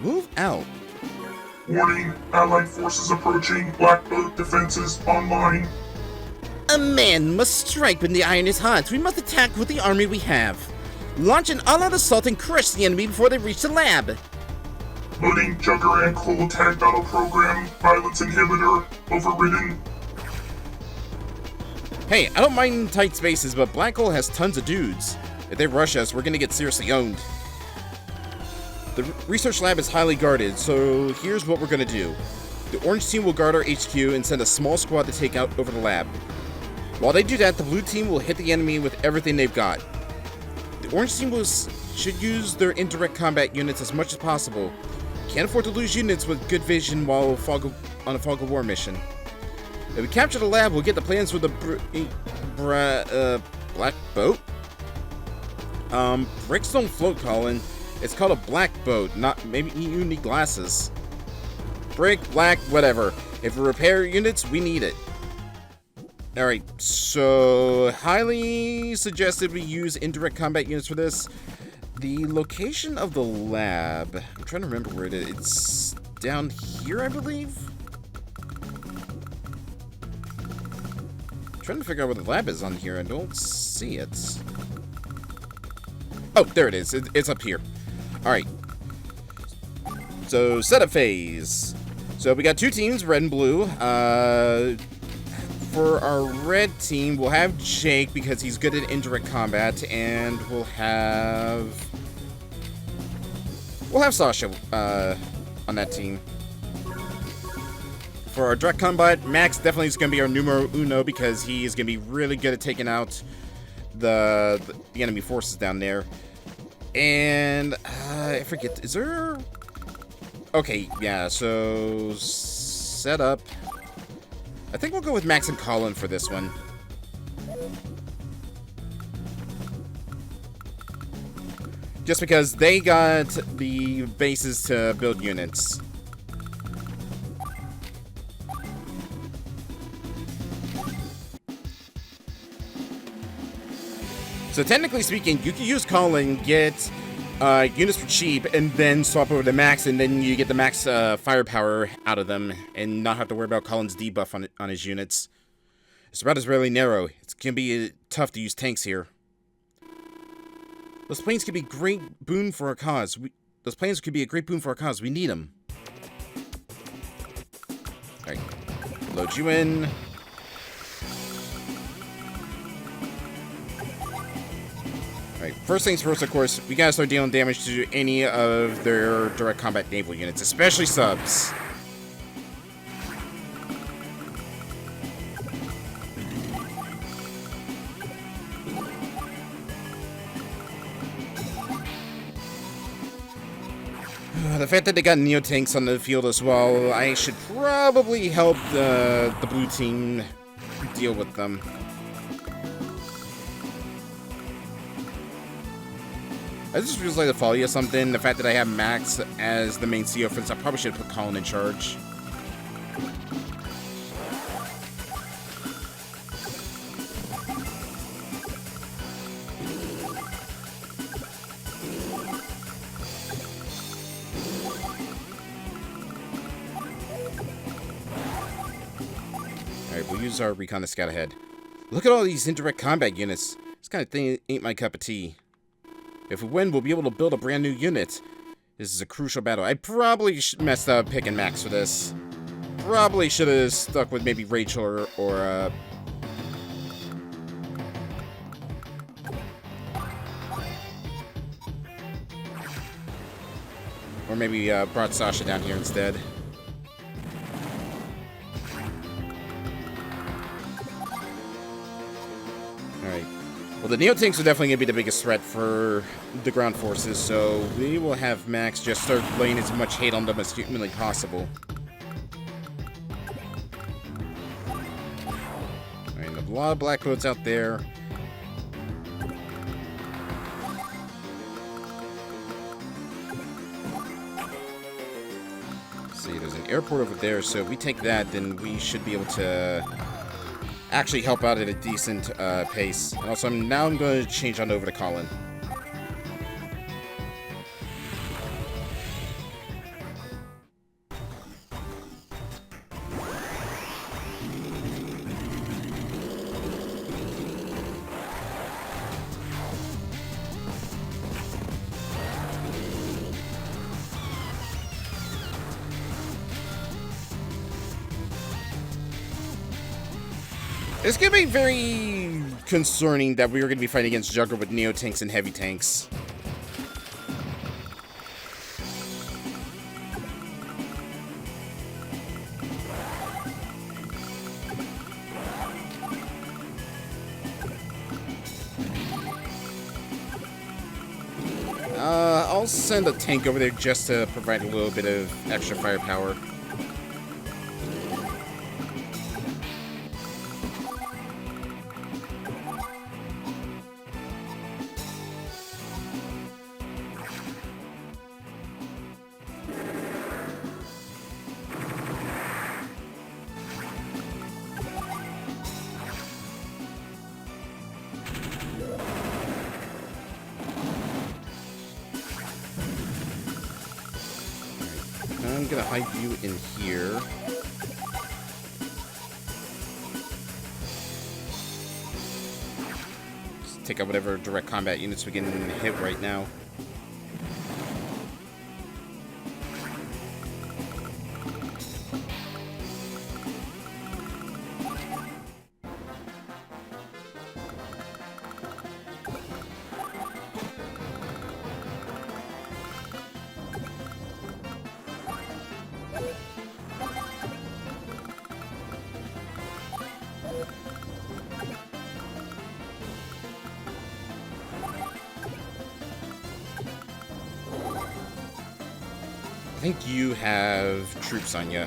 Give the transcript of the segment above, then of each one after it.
Move out. Warning, Allied forces approaching. Black boat defenses online. A man must strike when the iron is hot. We must attack with the army we have. Launch an all-out assault and crush the enemy before they reach the lab. Loading Jugger and Coal Tag Battle Program. Violence Inhibitor. Overridden. Hey, I don't mind tight spaces, but Black Hole has tons of dudes. If they rush us, we're gonna get seriously owned. The research lab is highly guarded, so here's what we're gonna do. The orange team will guard our HQ and send a small squad to take out over the lab. While they do that, the blue team will hit the enemy with everything they've got. The orange team should use their indirect combat units as much as possible. Can't afford to lose units with good vision while on a fog of war mission. If we capture the lab, we'll get the plans for the black boat? Bricks don't float, Colin. It's called a black boat, not maybe you need glasses. Brick, black, whatever. If we repair units, we need it. Alright, so highly suggested we use indirect combat units for this. The location of the lab, I'm trying to remember where it is. It's down here, I believe? I'm trying to figure out where the lab is on here. I don't see it. Oh, there it is. It's up here. Alright. So, setup phase. So, we got two teams, red and blue. For our red team, we'll have Jake because he's good at indirect combat, and we'll have Sasha on that team. For our direct combat, Max definitely is going to be our numero uno because he is going to be really good at taking out the enemy forces down there. And I forget, is there? Okay, yeah. So setup. I think we'll go with Max and Colin for this one. Just because they got the bases to build units. So technically speaking, you can use Colin, get units for cheap, and then swap over to Max, and then you get the max firepower out of them, and not have to worry about Colin's debuff on his units. This route is really narrow. It's gonna be tough to use tanks here. Those planes could be a great boon for our cause. We need them. Alright. Load you in. Alright, first things first, of course, we gotta start dealing damage to any of their direct combat naval units, especially subs. The fact that they got Neo-tanks on the field as well, I should probably help the blue team deal with them. I just feels like to follow you something. The fact that I have Max as the main CO for this, I probably should put Colin in charge. Alright, we'll use our recon to scout ahead. Look at all these indirect combat units. This kind of thing ain't my cup of tea. If we win, we'll be able to build a brand new unit. This is a crucial battle. I probably messed up picking Max for this. Probably should have stuck with maybe Rachel or maybe brought Sasha down here instead. Alright. Well, the Neo-tanks are definitely going to be the biggest threat for the ground forces, so we will have Max just start laying as much hate on them as humanly possible. Alright, a lot of black coats out there. See, there's an airport over there, so if we take that, then we should be able to actually help out at a decent pace. And also, now I'm going to change on over to Colin. It's gonna be very concerning that we are gonna be fighting against Jugger with Neo tanks and heavy tanks. I'll send a tank over there just to provide a little bit of extra firepower. I'm gonna hide you in here. Just take out whatever direct combat units we can hit right now. I think you have troops on you.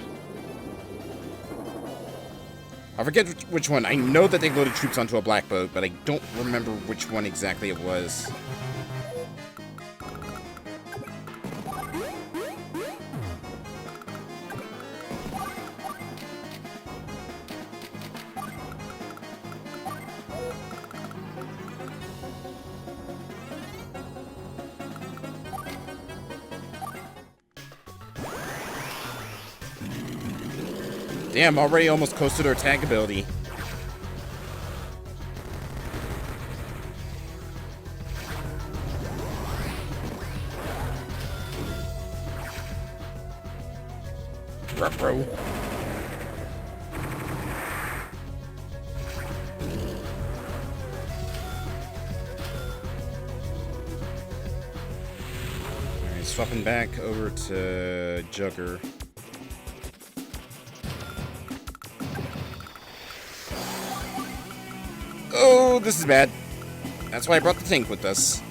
I forget which one. I know that they loaded troops onto a black boat, but I don't remember which one exactly it was. Damn, already almost close to their attack ability. Ruh-roh. Alright, swapping back over to Jugger. Oh, this is bad. That's why I brought the tank with us.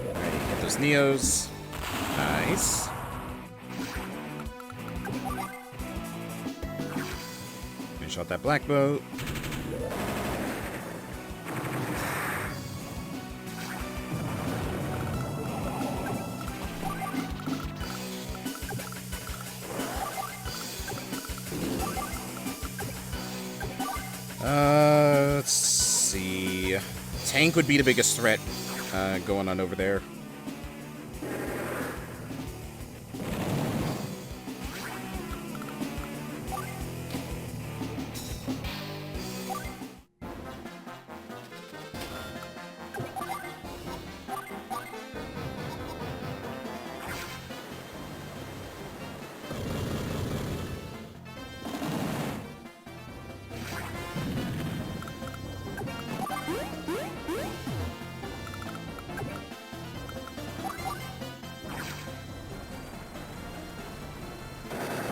Alright, get those Neos. Nice. Shot that black boat. Let's see. Tank would be the biggest threat going on over there.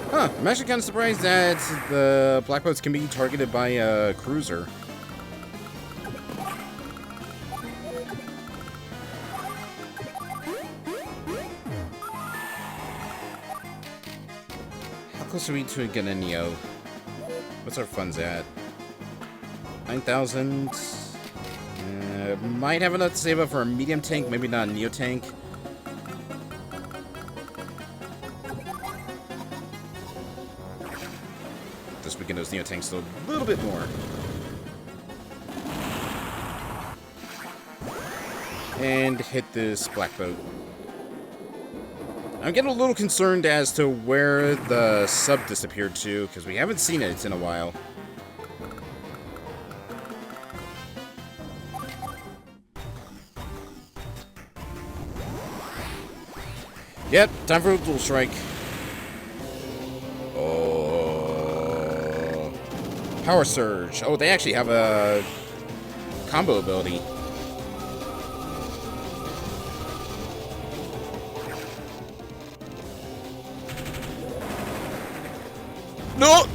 Huh, I'm actually kind of surprised that the black boats can be targeted by a cruiser. How close are we to getting a Neo? What's our funds at? 9,000. Might have enough to save up for a medium tank, maybe not a Neo tank. Just weaken those Neo tanks a little bit more. And hit this black boat. I'm getting a little concerned as to where the sub disappeared to, because we haven't seen it in a while. Yep, time for a dual strike. Oh. Power Surge. Oh, they actually have a combo ability. No!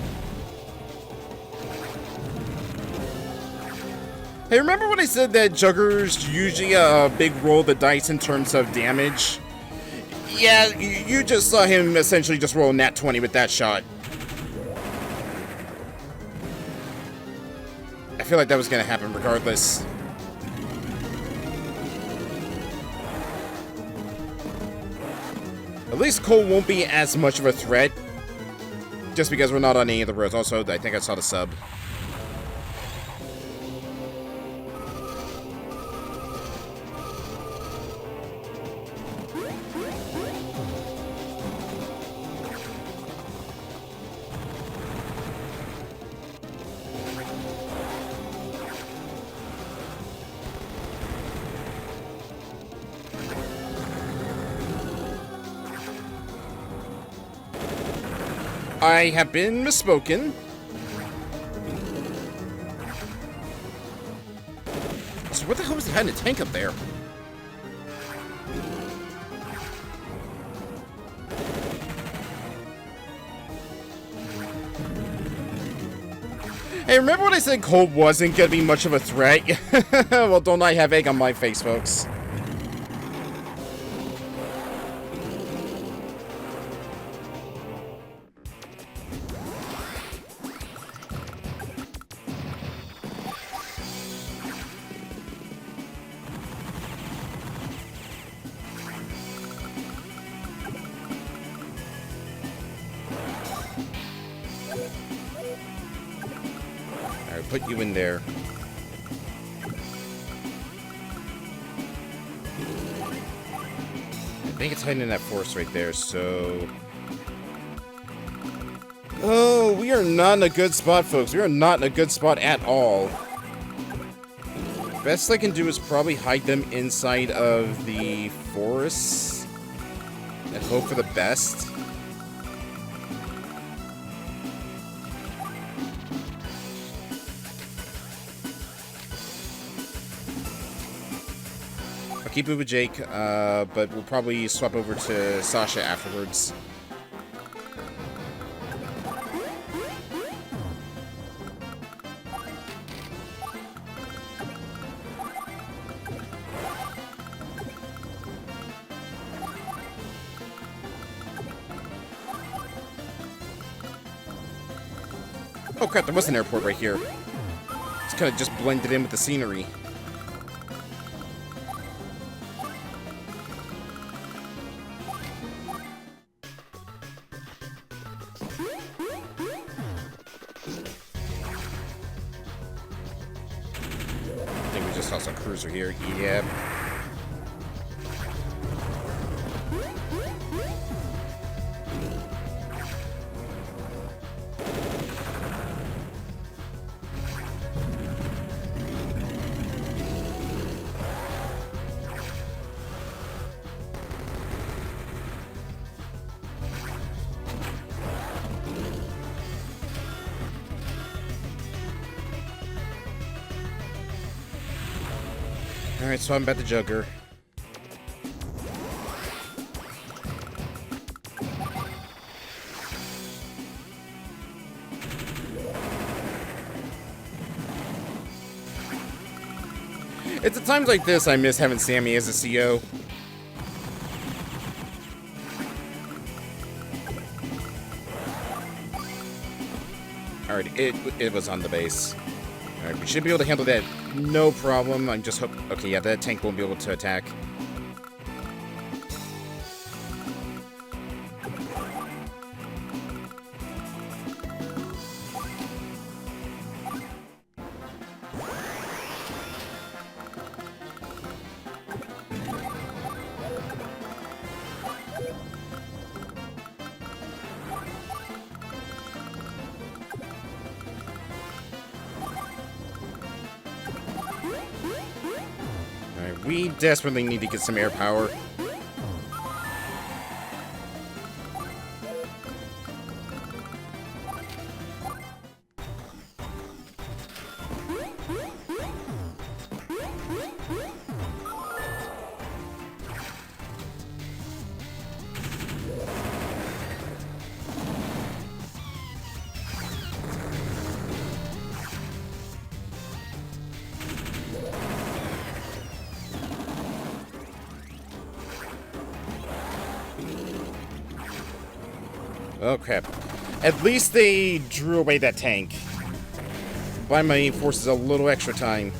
Hey, remember when I said that Jugger's usually a big roll of the dice in terms of damage? Yeah, you just saw him essentially just roll a nat 20 with that shot. I feel like that was going to happen regardless. At least Cole won't be as much of a threat. Just because we're not on any of the roads. Also, I think I saw the sub. I have been misspoken. So what the hell was he hiding a tank up there? Hey, remember when I said Cole wasn't gonna be much of a threat? Well, don't I have egg on my face, folks. Alright, put you in there. I think it's hiding in that forest right there, so... Oh, we are not in a good spot, folks. We are not in a good spot at all. Best I can do is probably hide them inside of the forest and hope for the best. I'll keep it with Jake, but we'll probably swap over to Sasha afterwards. Oh crap, there was an airport right here. It's kind of just blended in with the scenery. I think we just saw some cruiser here. Yep. Alright, so I'm about the Joker. It's at times like this I miss having Sammy as a CO. Alright, it was on the base. Alright, we should be able to handle that no problem. I'm just hope. Okay, yeah, that tank won't be able to attack. We desperately need to get some air power. Oh, crap. At least they drew away that tank. Buy my forces a little extra time.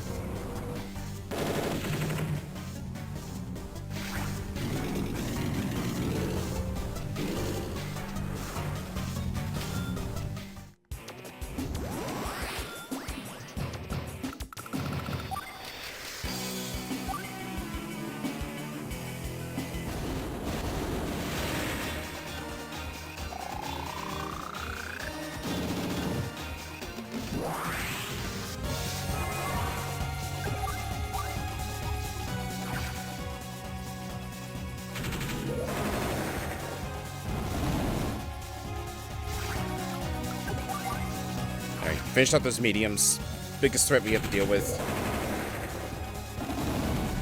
Alright, finish up those mediums. Biggest threat we have to deal with.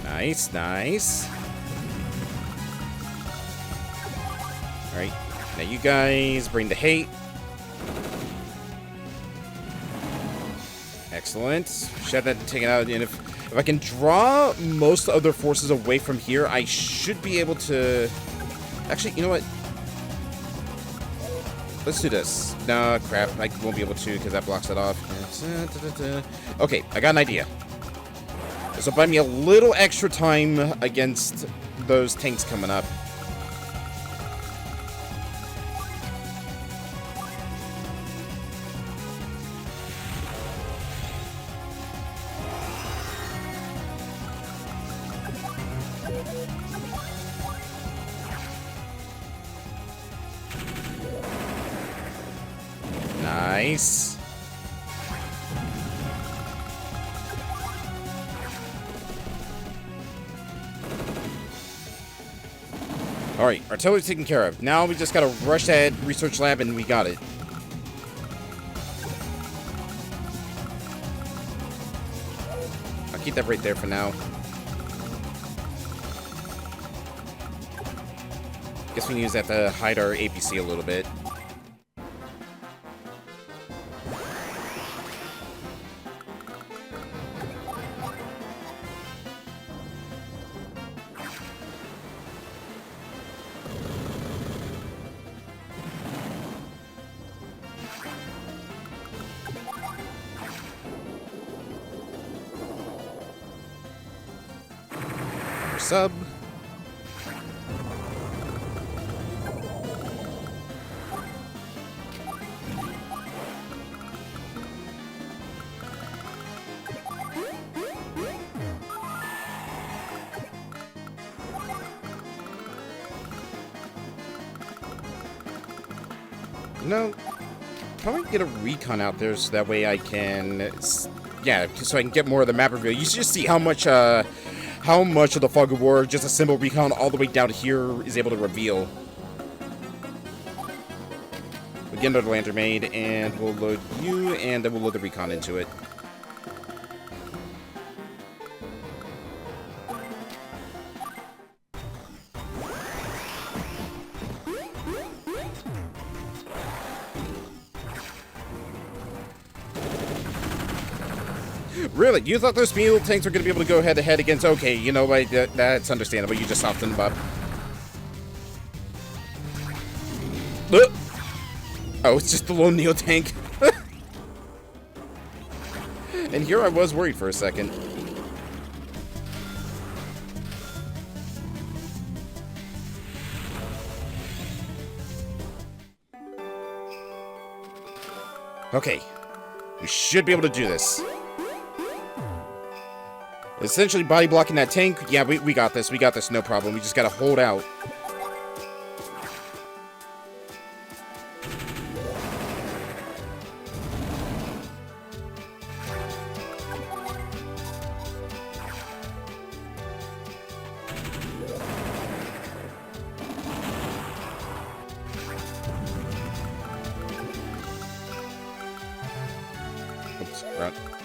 Nice, nice. Alright, now you guys bring the hate. Excellent. Should have that taken out, and if I can draw most of their forces away from here, I should be able to... Actually, you know what? Let's do this. No, crap. I won't be able to because that blocks it off. Okay, I got an idea. This will buy me a little extra time against those tanks coming up. Nice. Alright, artillery's taken care of. Now we just gotta rush that research lab and we got it. I'll keep that right there for now. Guess we can use that to hide our APC a little bit. Sub. No, probably get a recon out there so that way I can, yeah, so I can get more of the map reveal. You should just see how much of the Fog of War just a simple recon all the way down here is able to reveal. We get another lantern made, and we'll load you, and then we'll load the recon into it. Really? You thought those mule tanks were going to be able to go head-to-head against... Okay, you know what? That's understandable. You just softened them up. Oh, it's just the lone Neo tank. And here I was worried for a second. Okay. We should be able to do this. Essentially body blocking that tank. Yeah, we got this. We got this, no problem. We just gotta hold out.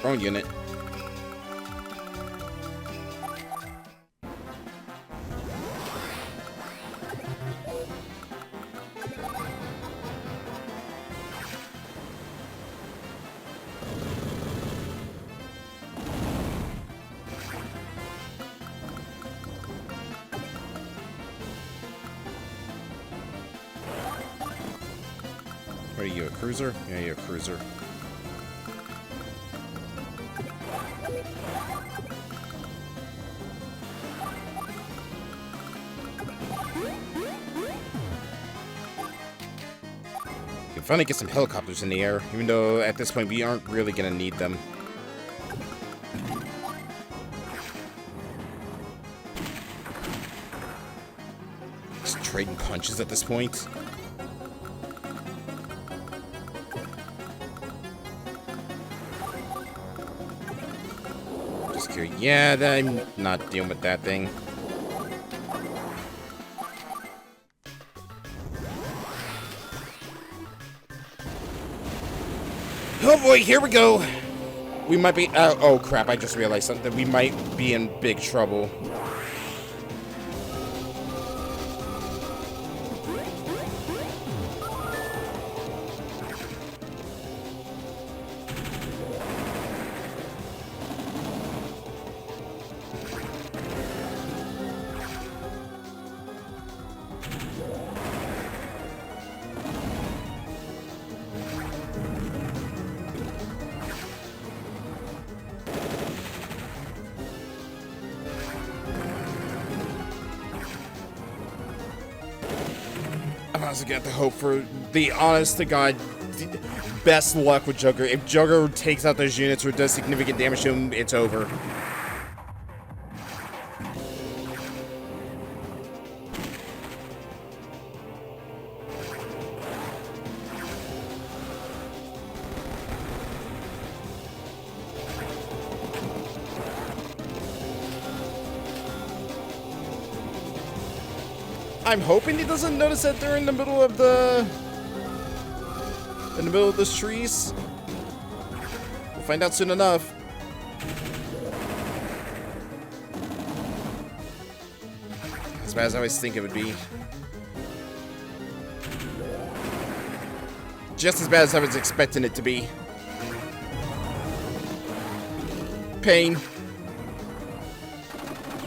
Wrong unit. What are you, a cruiser? Yeah, you're a cruiser. Can finally get some helicopters in the air, even though at this point we aren't really gonna need them. Just trading punches at this point. Just curious. Yeah, I'm not dealing with that thing. Oh boy, here we go. We might be. Oh crap! I just realized something. We might be in big trouble. I honestly got the hope for the honest to God best luck with Jugger. If Jugger takes out those units or does significant damage to him, it's over. I'm hoping he doesn't notice that they're in the middle of those trees. We'll find out soon enough. As bad as I always think it would be. Just as bad as I was expecting it to be. Pain.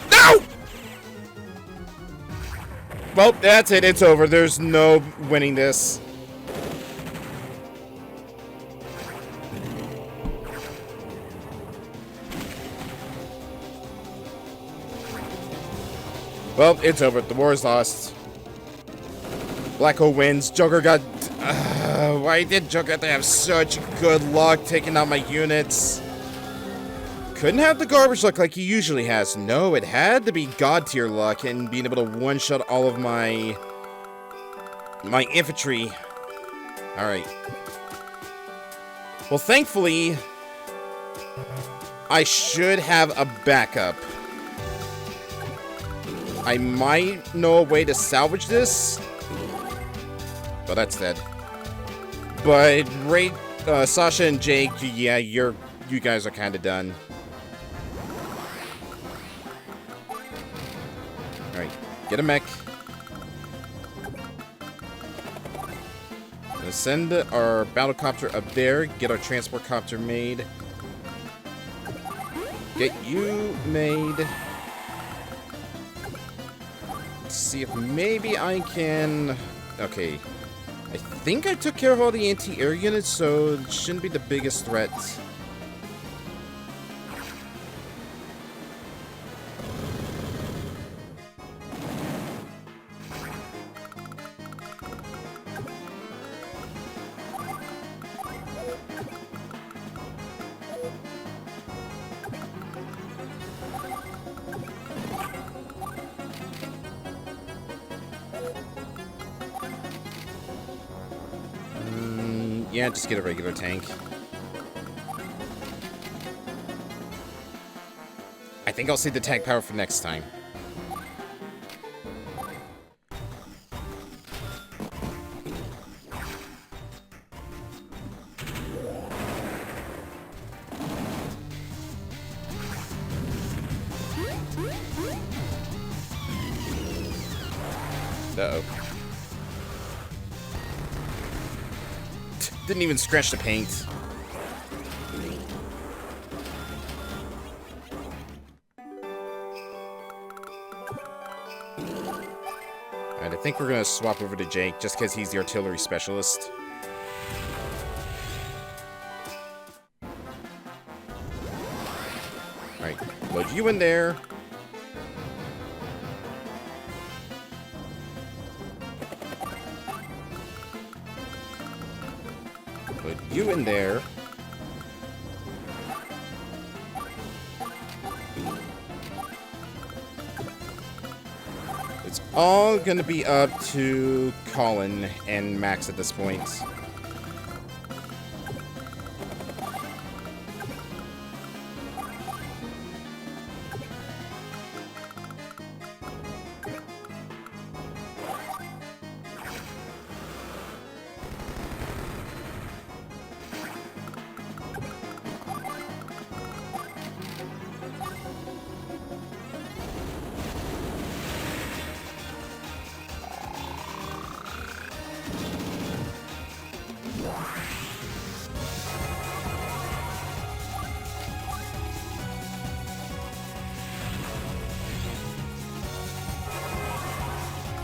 No! Well, that's it. It's over. There's no winning this. Well, it's over. The war is lost. Black Hole wins. Joker got... why did Joker have to have such good luck taking out my units? Couldn't have the garbage luck like he usually has. No, it had to be God tier luck and being able to one-shot all of my infantry. Alright. Well, thankfully, I should have a backup. I might know a way to salvage this. But that's dead. But Sasha and Jake, yeah, you guys are kind of done. Alright, get a mech. Gonna send our battlecopter up there, get our transport copter made. Get you made. Let's see if maybe I can... Okay. I think I took care of all the anti-air units, so it shouldn't be the biggest threat. Yeah, just get a regular tank. I think I'll save the tank power for next time. Uh-oh. Didn't even scratch the paint. Alright, I think we're gonna swap over to Jake, just because he's the artillery specialist. Alright, load you in there. Put you in there. It's all gonna be up to Colin and Max at this point.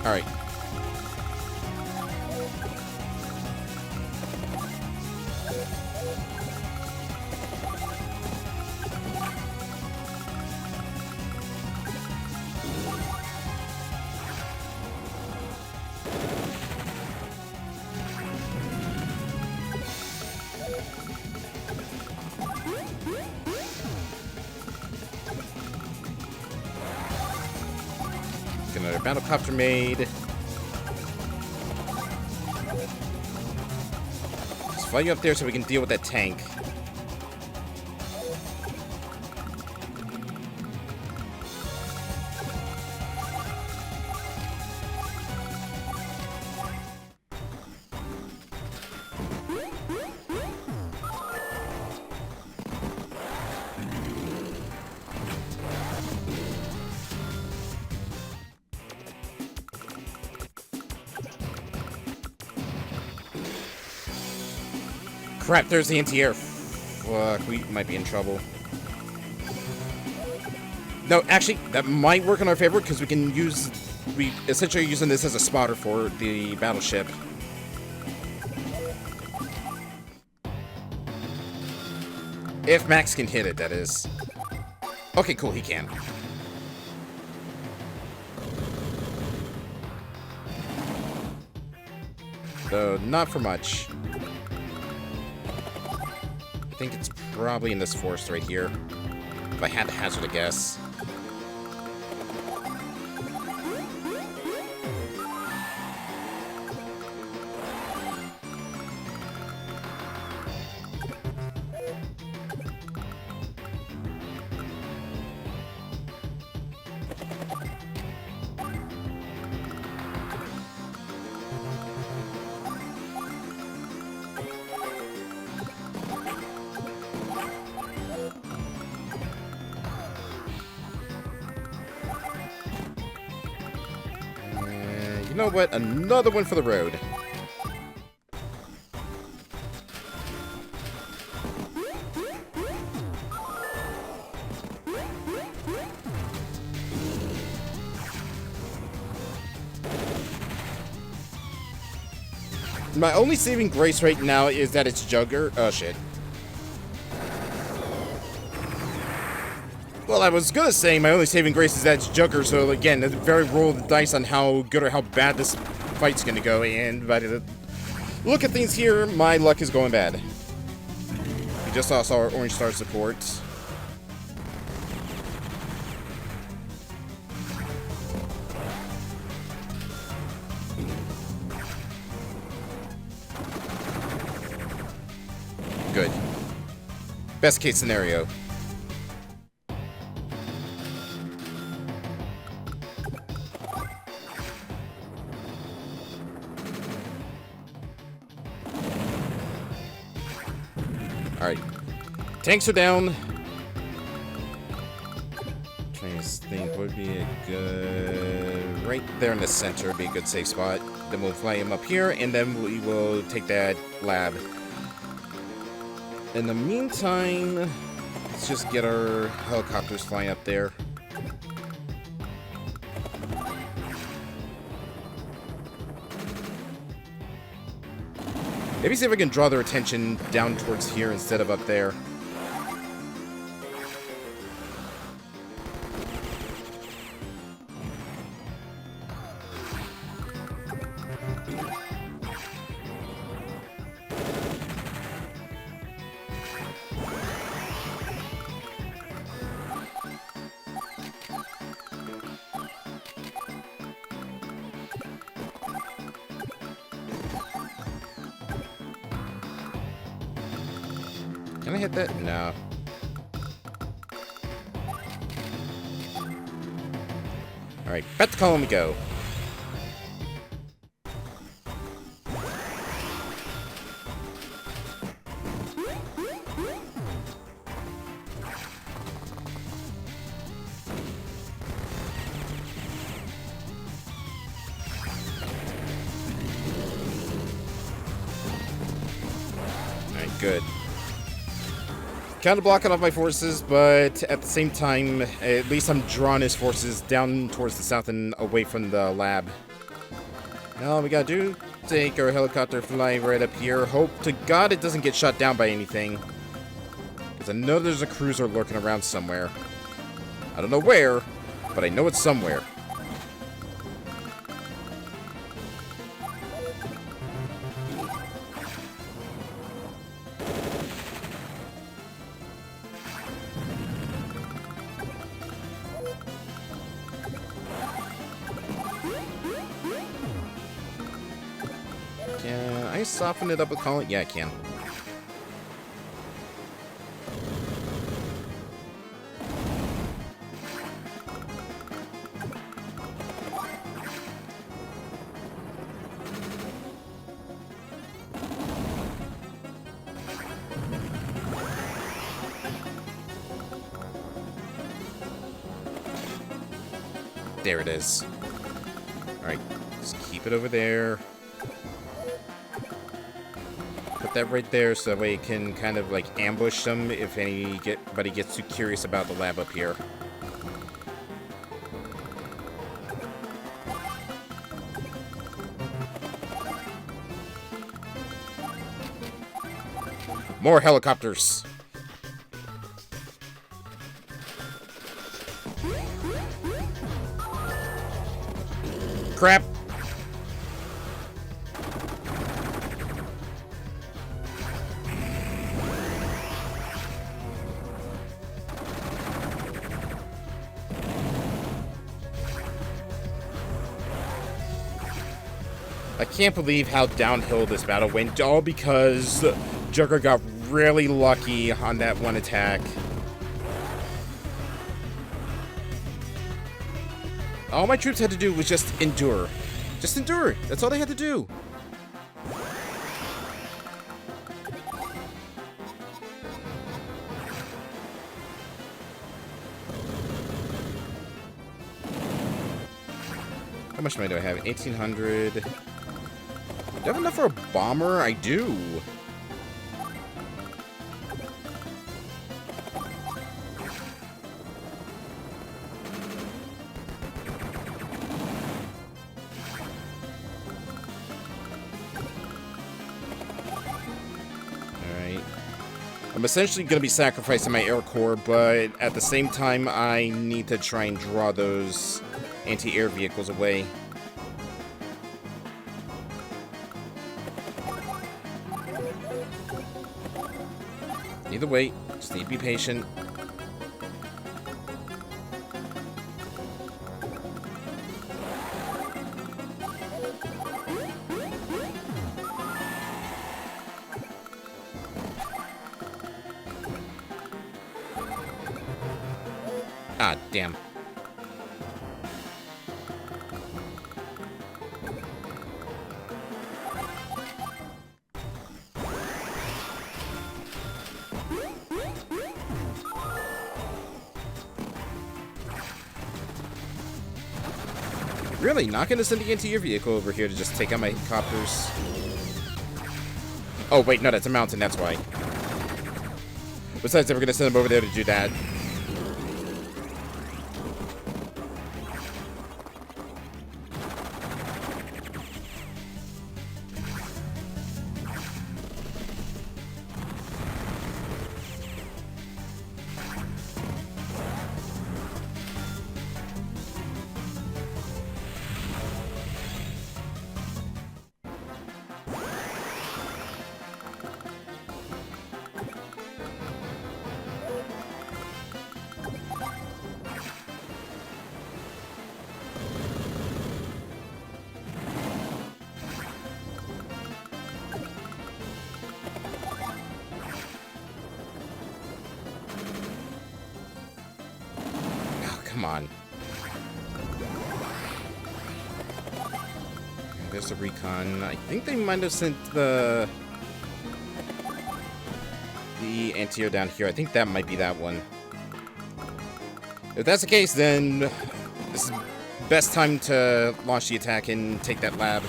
Alright. Get another battle copter made. Just fly you up there so we can deal with that tank. Crap, there's the anti-air. Fuck, we might be in trouble. No, actually, that might work in our favor because we can use... We essentially are using this as a spotter for the battleship. If Max can hit it, that is. Okay, cool, he can. Though, not for much. I think it's probably in this forest right here. If I had to hazard a guess. You know what? Another one for the road. My only saving grace right now is that it's Jugger. Oh, shit. Well, I was gonna say my only saving grace is that it's Jugger, so again, it's very roll of the dice on how good or how bad this fight's gonna go, and by the look at things here, my luck is going bad. We just saw our Orange Star support. Good. Best case scenario. Alright. Tanks are down. Trying to think, would be a good... Right there in the center would be a good safe spot. Then we'll fly him up here, and then we will take that lab. In the meantime, let's just get our helicopters flying up there. Maybe see if I can draw their attention down towards here instead of up there. Can I hit that? No. Alright, back to column we go. Alright, good. Kind of blocking off my forces, but at the same time, at least I'm drawing his forces down towards the south and away from the lab. Now all we gotta do, take our helicopter, fly right up here. Hope to God it doesn't get shot down by anything. Because I know there's a cruiser lurking around somewhere. I don't know where, but I know it's somewhere. Can I soften it up with calling? Yeah, I can. There it is. Alright, just keep it over there. Put that right there so that way it can kind of like ambush them if anybody gets too curious about the lab up here. More helicopters. Crap. I can't believe how downhill this battle went, all because Jugger got really lucky on that one attack. All my troops had to do was just endure. Just endure. That's all they had to do. How much money do I have? 1,800. Do I have enough for a bomber? I do. Alright. I'm essentially going to be sacrificing my air corps, but at the same time, I need to try and draw those anti-air vehicles away. Need to wait. Just need to be patient. Ah, damn. Really? Not gonna send the anti-air vehicle over here to just take out my copters? Oh, wait, no, that's a mountain, that's why. Besides, we're gonna send them over there to do that. Come on. There's the recon. I think they might have sent the anti-air down here. I think that might be that one. If that's the case, then this is best time to launch the attack and take that lab.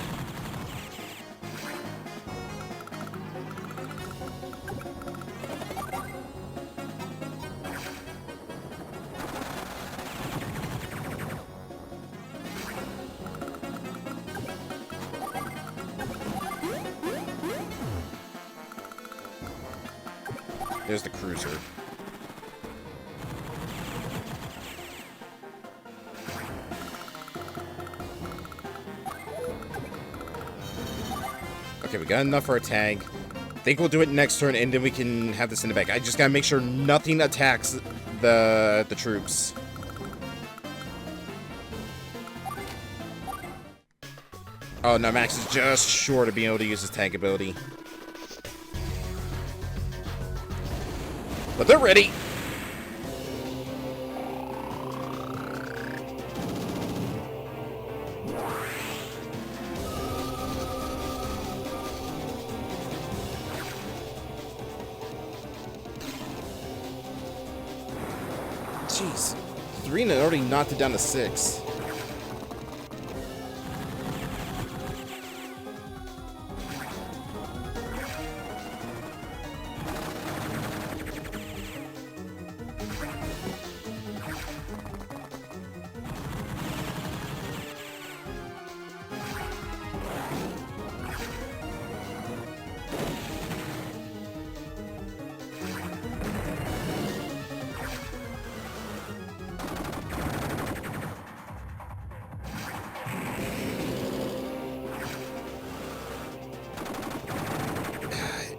There's the cruiser. Okay, we got enough for our tag. I think we'll do it next turn, and then we can have this in the back. I just gotta make sure nothing attacks the troops. Oh no, Max is just short of being able to use his tag ability. But they're ready. Jeez. 3 and it already knocked it down to 6.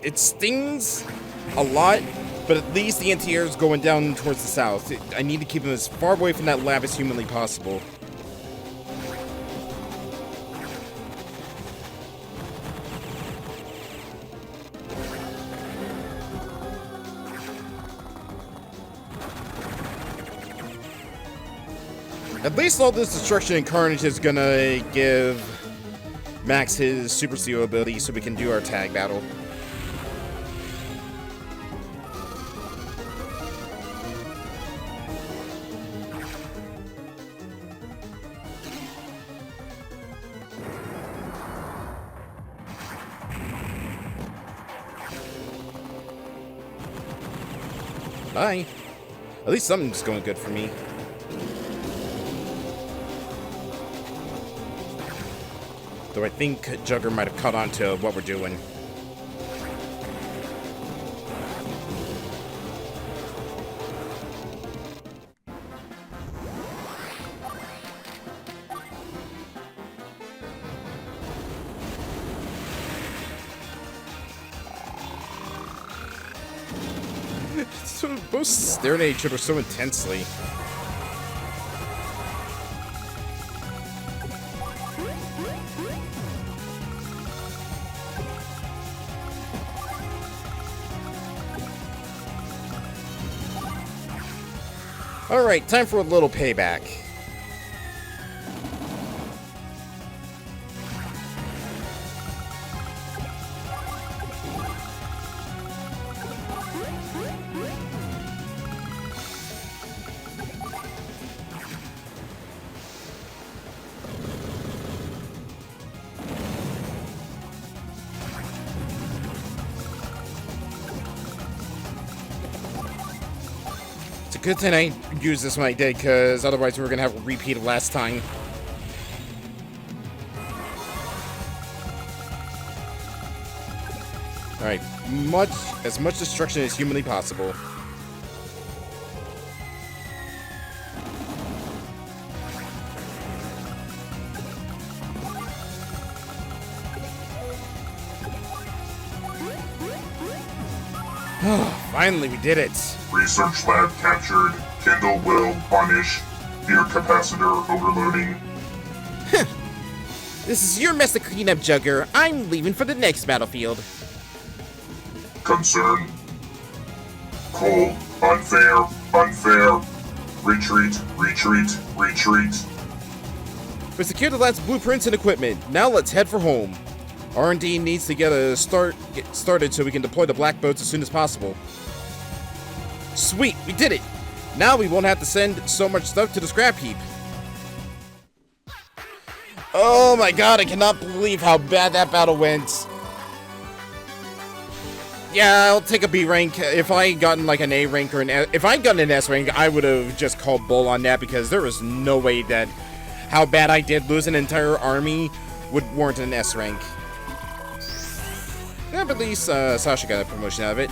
It stings a lot, but at least the anti-air is going down towards the south. I need to keep him as far away from that lab as humanly possible. At least all this destruction and carnage is gonna give Max his super seal ability so we can do our tag battle. Bye. At least something's going good for me. Though I think Jugger might have caught on to what we're doing. So both staring at each other so intensely. Alright, time for a little payback. It's a good thing I used this when I did, because otherwise we were going to have a repeat of last time. Alright, as much destruction as humanly possible. Finally, we did it. Research lab captured. Kindle will punish. Gear capacitor overloading. This is your mess to clean up, Jugger. I'm leaving for the next battlefield. Concern. Cole, unfair, unfair. Retreat, retreat, retreat. We secured the last blueprints and equipment. Now let's head for home. R&D needs to get started so we can deploy the black boats as soon as possible. Sweet, we did it! Now we won't have to send so much stuff to the scrap heap. Oh my god, I cannot believe how bad that battle went. Yeah, I'll take a B rank. If I had gotten like an A rank or if I'd gotten an S rank, I would have just called bull on that, because there was no way that how bad I did lose an entire army would warrant an S rank. Yeah, but at least Sasha got a promotion out of it.